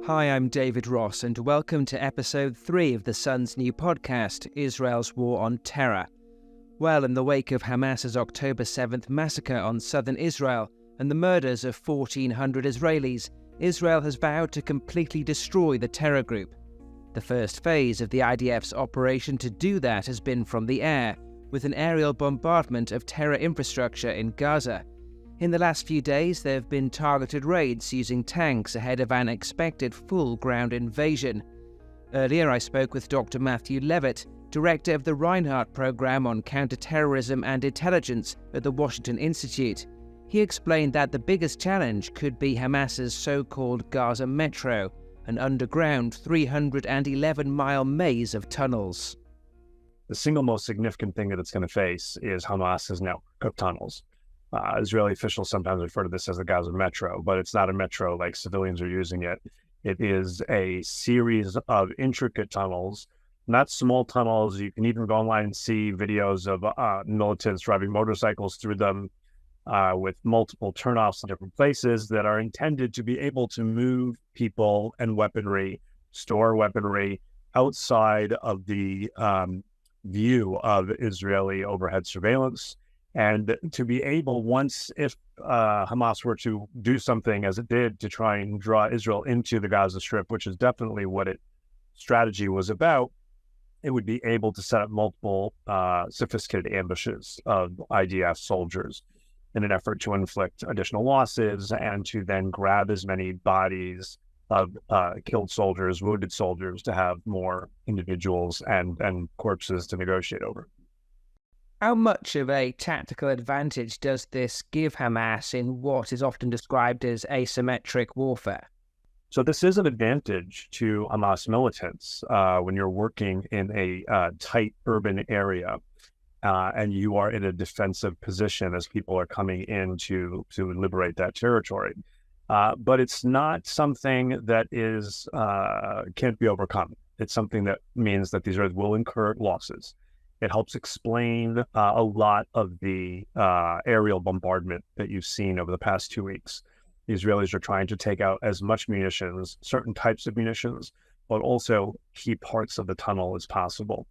Hi, I'm David Ross, and welcome to episode 3 of The Sun's new podcast, Israel's War on Terror. Well, in the wake of Hamas's October 7th massacre on southern Israel and the murders of 1,400 Israelis, Israel has vowed to completely destroy the terror group. The first phase of the IDF's operation to do that has been from the air, with an aerial bombardment of terror infrastructure in Gaza. In the last few days, there have been targeted raids using tanks ahead of an expected full ground invasion. Earlier, I spoke with Dr. Matthew Levitt, director of the Reinhardt Program on Counterterrorism and Intelligence at the Washington Institute. He explained that the biggest challenge could be Hamas's so-called Gaza Metro, an underground 311-mile maze of tunnels. The single most significant thing that it's going to face is Hamas's network of tunnels. Israeli officials sometimes refer to this as the Gaza Metro, but it's not a metro like civilians are using it. It is a series of intricate tunnels, not small tunnels. You can even go online and see videos of militants driving motorcycles through them with multiple turnoffs in different places that are intended to be able to move people and weaponry, store weaponry outside of the view of Israeli overhead surveillance. And to be able, if Hamas were to do something as it did to try and draw Israel into the Gaza Strip, which is definitely what its strategy was about, it would be able to set up multiple sophisticated ambushes of IDF soldiers in an effort to inflict additional losses and to then grab as many bodies of killed soldiers, wounded soldiers, to have more individuals and corpses to negotiate over. How much of a tactical advantage does this give Hamas in what is often described as asymmetric warfare? So this is an advantage to Hamas militants when you're working in a tight urban area and you are in a defensive position as people are coming in to liberate that territory. But it's not something that can't be overcome. It's something that means that the Israelis will incur losses. It helps explain a lot of the aerial bombardment that you've seen over the past 2 weeks. The Israelis are trying to take out as much munitions, certain types of munitions, but also key parts of the tunnel as possible.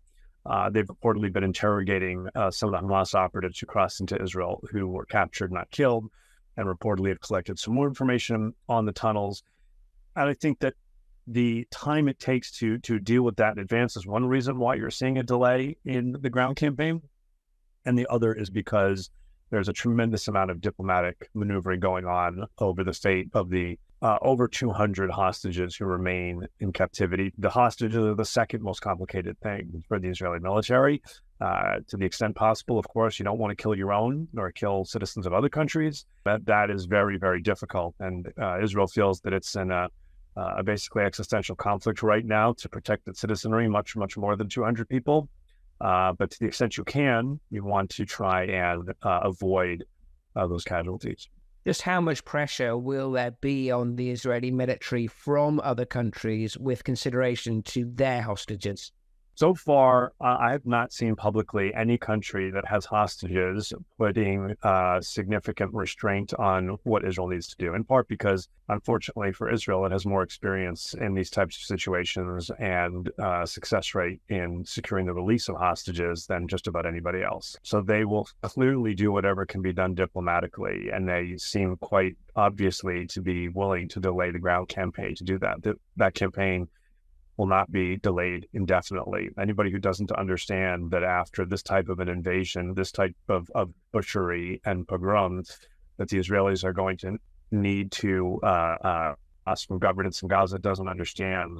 They've reportedly been interrogating some of the Hamas operatives who crossed into Israel who were captured, not killed, and reportedly have collected some more information on the tunnels. And I think that the time it takes to deal with that in advance is one reason why you're seeing a delay in the ground campaign. And the other is because there's a tremendous amount of diplomatic maneuvering going on over the fate of the over 200 hostages who remain in captivity. The hostages are the second most complicated thing for the Israeli military. To the extent possible, of course, you don't want to kill your own nor kill citizens of other countries. That is very, very difficult. And Israel feels that it's in a basically existential conflict right now to protect its citizenry, much, much more than 200 people. But to the extent you can, you want to try and avoid those casualties. Just how much pressure will there be on the Israeli military from other countries with consideration to their hostages? So far, I have not seen publicly any country that has hostages putting significant restraint on what Israel needs to do, in part because, unfortunately for Israel, it has more experience in these types of situations and success rate in securing the release of hostages than just about anybody else. So they will clearly do whatever can be done diplomatically, and they seem quite obviously to be willing to delay the ground campaign to do that. That campaign will not be delayed indefinitely. Anybody who doesn't understand that after this type of an invasion, this type of butchery and pogrom, that the Israelis are going to need to, us from governance in Gaza doesn't understand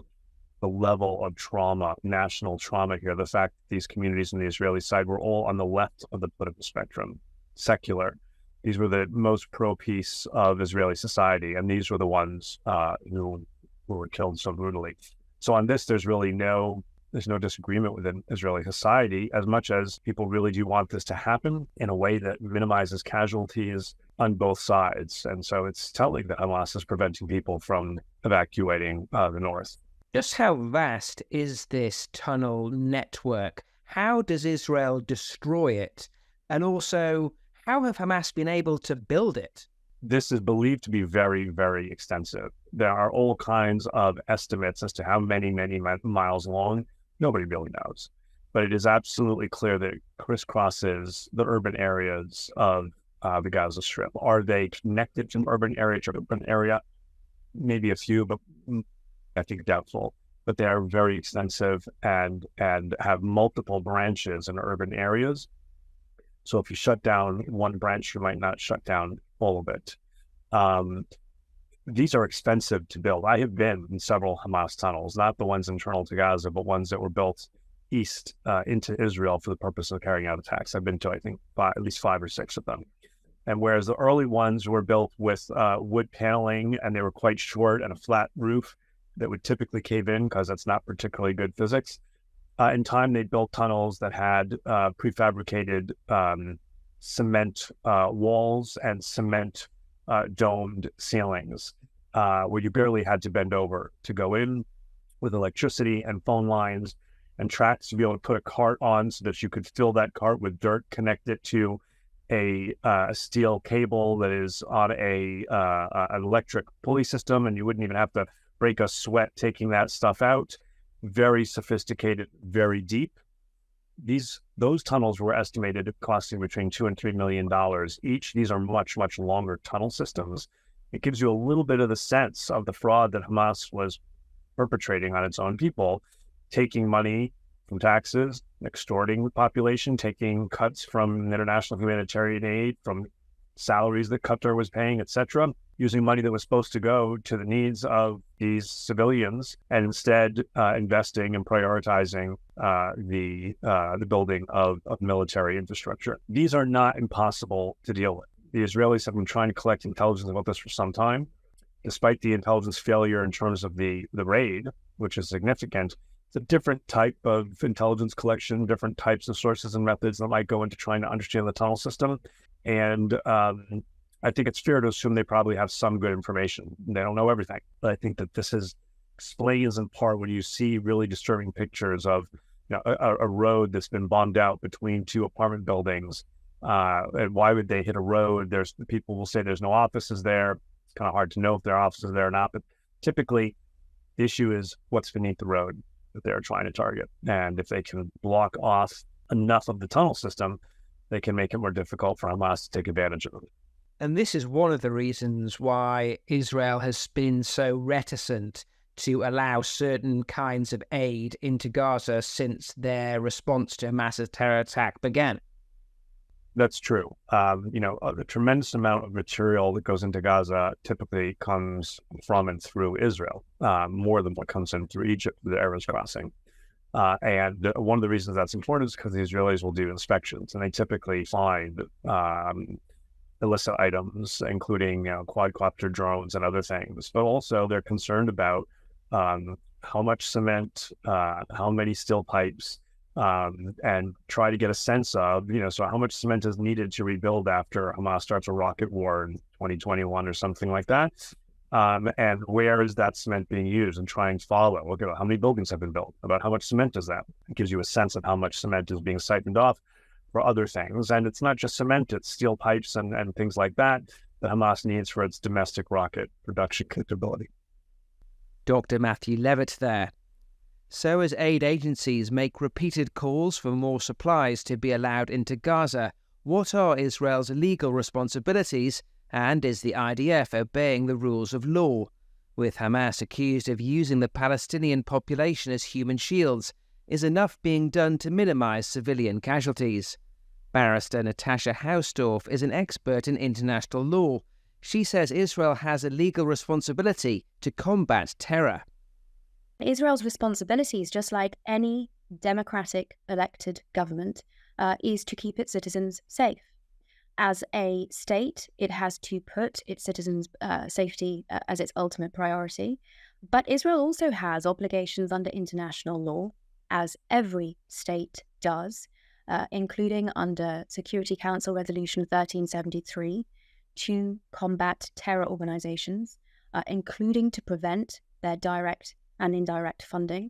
the level of trauma, national trauma here. The fact that these communities on the Israeli side were all on the left of the political spectrum, secular. These were the most pro-peace of Israeli society, and these were the ones who were killed so brutally. So on this, there's no disagreement within Israeli society, as much as people really do want this to happen in a way that minimizes casualties on both sides. And so it's telling that Hamas is preventing people from evacuating the north. Just how vast is this tunnel network? How does Israel destroy it? And also, how have Hamas been able to build it? this is believed to be very, very extensive. There are all kinds of estimates as to how many miles long. Nobody really knows. But it is absolutely clear that it crisscrosses the urban areas of the Gaza Strip. Are they connected from urban area to urban area? Maybe a few, but I think doubtful. But they are very extensive and have multiple branches in urban areas. So if you shut down one branch, you might not shut down all of it. These are expensive to build. I have been in several Hamas tunnels, not the ones internal to Gaza, but ones that were built east into Israel for the purpose of carrying out attacks. I've been to, I think, at least 5 or 6 of them. And whereas the early ones were built with wood paneling and they were quite short and a flat roof that would typically cave in because that's not particularly good physics, in time they built tunnels that had prefabricated cement walls and cement domed ceilings where you barely had to bend over to go in, with electricity and phone lines and tracks to be able to put a cart on so that you could fill that cart with dirt, connect it to a steel cable that is on an electric pulley system, and you wouldn't even have to break a sweat taking that stuff out. Very sophisticated, very deep. Those tunnels were estimated costing between $2 and $3 million each. These are much, much longer tunnel systems. It gives you a little bit of the sense of the fraud that Hamas was perpetrating on its own people, taking money from taxes, extorting the population, taking cuts from international humanitarian aid, from salaries that Qatar was paying, etc., using money that was supposed to go to the needs of these civilians, and instead investing and prioritizing the building of military infrastructure. These are not impossible to deal with. The Israelis have been trying to collect intelligence about this for some time. Despite the intelligence failure in terms of the raid, which is significant, it's a different type of intelligence collection, different types of sources and methods that might go into trying to understand the tunnel system. And I think it's fair to assume they probably have some good information. They don't know everything. But I think that this explains in part when you see really disturbing pictures of a road that's been bombed out between 2 apartment buildings. And why would they hit a road? People will say there's no offices there. It's kind of hard to know if there are offices there or not. But typically, the issue is what's beneath the road that they're trying to target. And if they can block off enough of the tunnel system, they can make it more difficult for Hamas to take advantage of it. And this is one of the reasons why Israel has been so reticent to allow certain kinds of aid into Gaza since their response to Hamas's terror attack began. That's true. A tremendous amount of material that goes into Gaza typically comes from and through Israel, more than what comes in through Egypt, the Arabs crossing. And one of the reasons that's important is because the Israelis will do inspections, and they typically find illicit items, including quadcopter drones and other things. But also they're concerned about how much cement, how many steel pipes, and try to get a sense of, so how much cement is needed to rebuild after Hamas starts a rocket war in 2021 or something like that. And where is that cement being used, and try and follow. Look at how many buildings have been built, about how much cement is that. It gives you a sense of how much cement is being siphoned off for other things. And it's not just cement, it's steel pipes and things like that Hamas needs for its domestic rocket production capability. Dr. Matthew Levitt there. So as aid agencies make repeated calls for more supplies to be allowed into Gaza, what are Israel's legal responsibilities, and is the IDF obeying the rules of law? With Hamas accused of using the Palestinian population as human shields, is enough being done to minimize civilian casualties? Barrister Natasha Hausdorff is an expert in international law. She says Israel has a legal responsibility to combat terror. Israel's responsibilities, just like any democratic elected government, is to keep its citizens safe. As a state, it has to put its citizens' safety as its ultimate priority. But Israel also has obligations under international law, as every state does, including under Security Council Resolution 1373, to combat terror organizations, including to prevent their direct and indirect funding,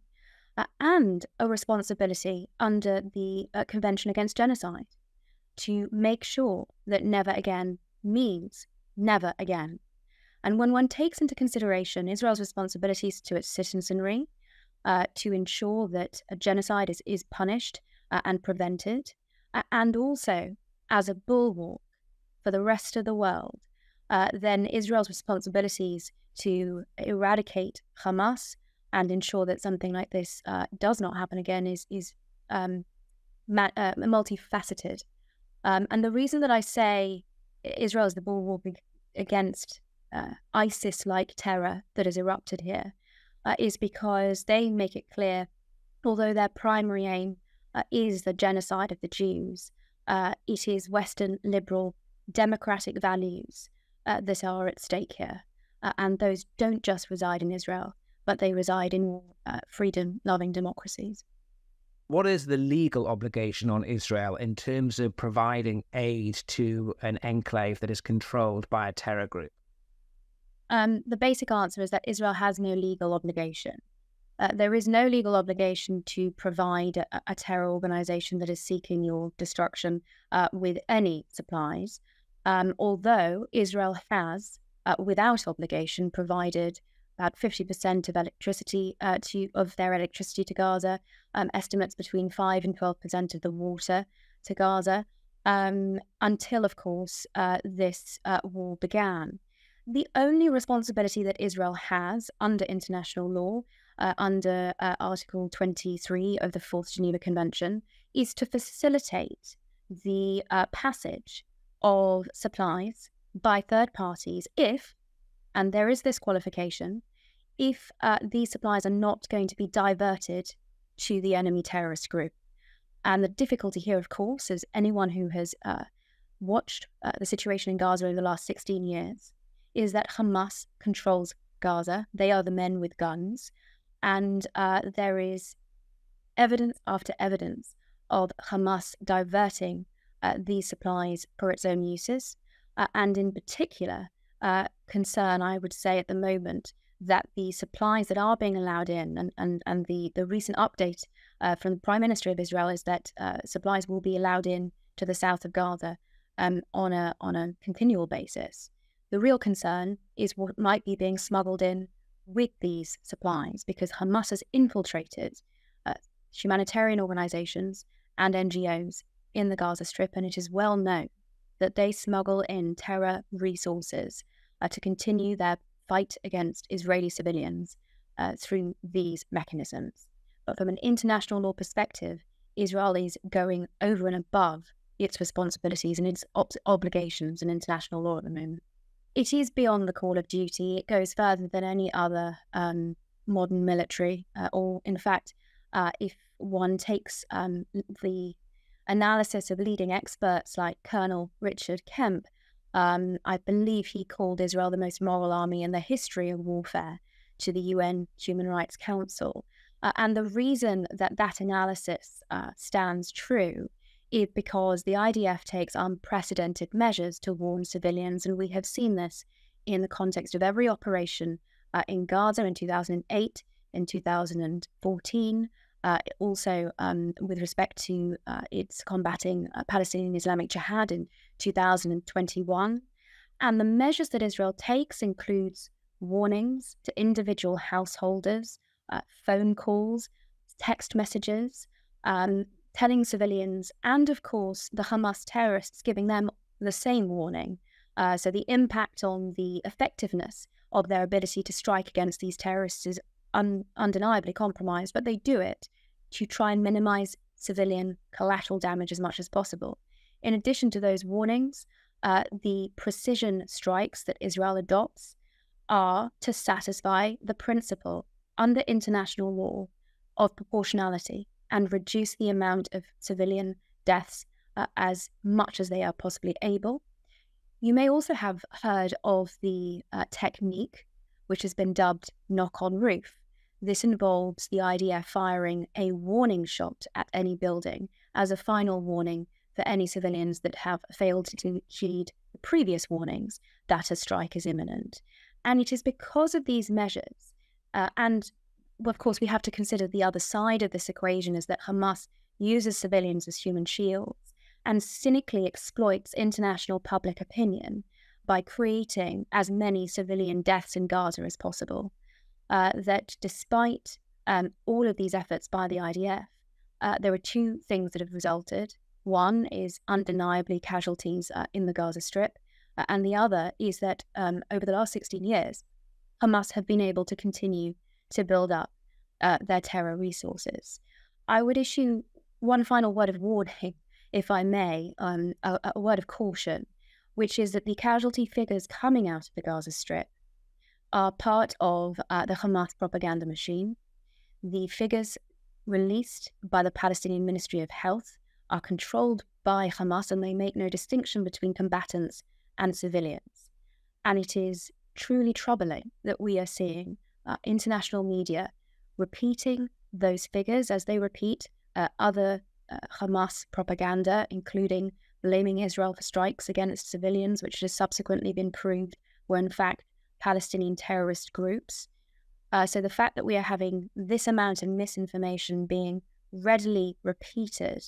and a responsibility under the Convention Against Genocide to make sure that never again means Never again. And when one takes into consideration Israel's responsibilities to its citizenry, to ensure that a genocide is punished and prevented, and also as a bulwark for the rest of the world, then Israel's responsibilities to eradicate Hamas and ensure that something like this does not happen again is multifaceted. And the reason that I say Israel is the bulwark against ISIS-like terror that has erupted here is because they make it clear, although their primary aim is the genocide of the Jews, it is Western liberal democratic values that are at stake here. And those don't just reside in Israel, but they reside in freedom-loving democracies. What is the legal obligation on Israel in terms of providing aid to an enclave that is controlled by a terror group? The basic answer is that Israel has no legal obligation. There is no legal obligation to provide a terror organization that is seeking your destruction with any supplies, although Israel has, without obligation, provided about 50% of electricity of their electricity to Gaza, estimates between 5 and 12% of the water to Gaza, until, of course, this war began. The only responsibility that Israel has under international law, under Article 23 of the Fourth Geneva Convention, is to facilitate the passage of supplies by third parties if, and there is this qualification, if these supplies are not going to be diverted to the enemy terrorist group. And the difficulty here, of course, is anyone who has watched the situation in Gaza over the last 16 years, is that Hamas controls Gaza. They are the men with guns. And there is evidence after evidence of Hamas diverting these supplies for its own uses. And in particular, concern, I would say at the moment, that the supplies that are being allowed in, and the recent update from the Prime Minister of Israel is that supplies will be allowed in to the south of Gaza on a continual basis. The real concern is what might be being smuggled in with these supplies, because Hamas has infiltrated humanitarian organizations and NGOs in the Gaza Strip, and it is well known that they smuggle in terror resources to continue their fight against Israeli civilians through these mechanisms. But from an international law perspective, Israel is going over and above its responsibilities and its obligations in international law at the moment. It is beyond the call of duty. It goes further than any other modern military, or in fact, if one takes the analysis of leading experts like Colonel Richard Kemp, I believe he called Israel the most moral army in the history of warfare to the UN Human Rights Council. And the reason that that analysis stands true is because the IDF takes unprecedented measures to warn civilians, and we have seen this in the context of every operation in Gaza in 2008, in 2014, also with respect to its combating Palestinian Islamic Jihad in 2021. And the measures that Israel takes includes warnings to individual householders, phone calls, text messages, telling civilians, and of course the Hamas terrorists, giving them the same warning. So the impact on the effectiveness of their ability to strike against these terrorists is undeniably compromised, but they do it to try and minimize civilian collateral damage as much as possible. In addition to those warnings, the precision strikes that Israel adopts are to satisfy the principle under international law of proportionality and reduce the amount of civilian deaths as much as they are possibly able. You may also have heard of the technique, which has been dubbed knock on roof. This involves the IDF firing a warning shot at any building as a final warning for any civilians that have failed to heed the previous warnings that a strike is imminent. And it is because of these measures, and of course we have to consider the other side of this equation, is that Hamas uses civilians as human shields and cynically exploits international public opinion by creating as many civilian deaths in Gaza as possible, that despite all of these efforts by the IDF, there are two things that have resulted. One is undeniably casualties in the Gaza Strip, and the other is that over the last 16 years, Hamas have been able to continue to build up their terror resources. I would issue one final word of warning, if I may, a word of caution, which is that the casualty figures coming out of the Gaza Strip are part of the Hamas propaganda machine. The figures released by the Palestinian Ministry of Health are controlled by Hamas, and they make no distinction between combatants and civilians. And it is truly troubling that we are seeing international media repeating those figures as they repeat other Hamas propaganda, including blaming Israel for strikes against civilians, which has subsequently been proved were in fact Palestinian terrorist groups. So the fact that we are having this amount of misinformation being readily repeated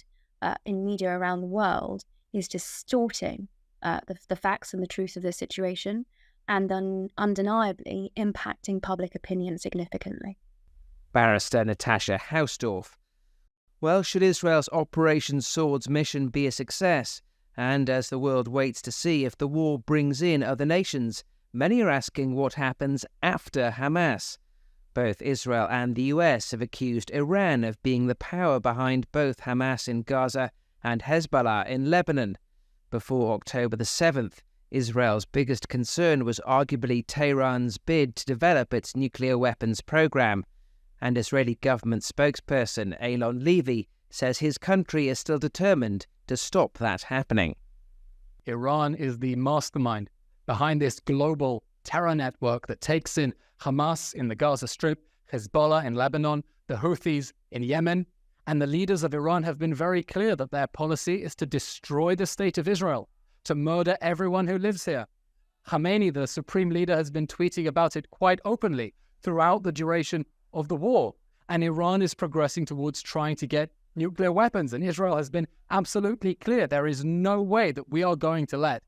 in media around the world is distorting the facts and the truth of the situation, and undeniably impacting public opinion significantly. Barrister Natasha Hausdorff. Well, should Israel's Operation Sword's mission be a success, and as the world waits to see if the war brings in other nations, many are asking what happens after Hamas. Both Israel and the US have accused Iran of being the power behind both Hamas in Gaza and Hezbollah in Lebanon. Before October the 7th, Israel's biggest concern was arguably Tehran's bid to develop its nuclear weapons program. And Israeli government spokesperson Eylon Levy says his country is still determined to stop that happening. Iran is the mastermind behind this global terror network that takes in Hamas in the Gaza Strip, Hezbollah in Lebanon, the Houthis in Yemen, and the leaders of Iran have been very clear that their policy is to destroy the state of Israel, to murder everyone who lives here. Khamenei, the supreme leader, has been tweeting about it quite openly throughout the duration of the war, and Iran is progressing towards trying to get nuclear weapons, and Israel has been absolutely clear there is no way that we are going to let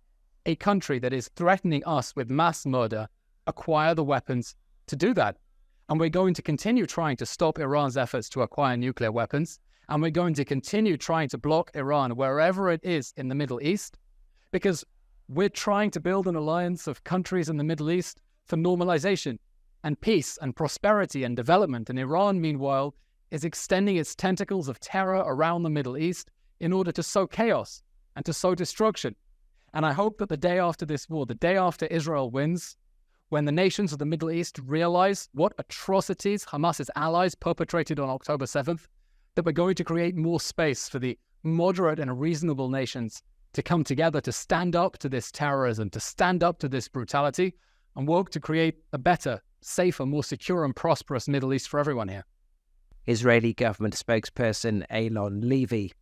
a country that is threatening us with mass murder acquire the weapons to do that. And we're going to continue trying to stop Iran's efforts to acquire nuclear weapons, and we're going to continue trying to block Iran wherever it is in the Middle East, because we're trying to build an alliance of countries in the Middle East for normalization and peace and prosperity and development. And Iran, meanwhile, is extending its tentacles of terror around the Middle East in order to sow chaos and to sow destruction. And I hope that the day after this war, the day after Israel wins, when the nations of the Middle East realize what atrocities Hamas's allies perpetrated on October 7th, that we're going to create more space for the moderate and reasonable nations to come together to stand up to this terrorism, to stand up to this brutality, and work to create a better, safer, more secure and prosperous Middle East for everyone here. Israeli government spokesperson Eylon Levy.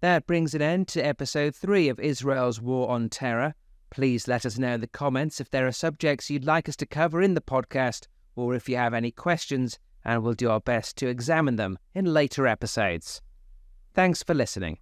That brings an end to episode 3 of Israel's War on Terror. Please let us know in the comments if there are subjects you'd like us to cover in the podcast, or if you have any questions, and we'll do our best to examine them in later episodes. Thanks for listening.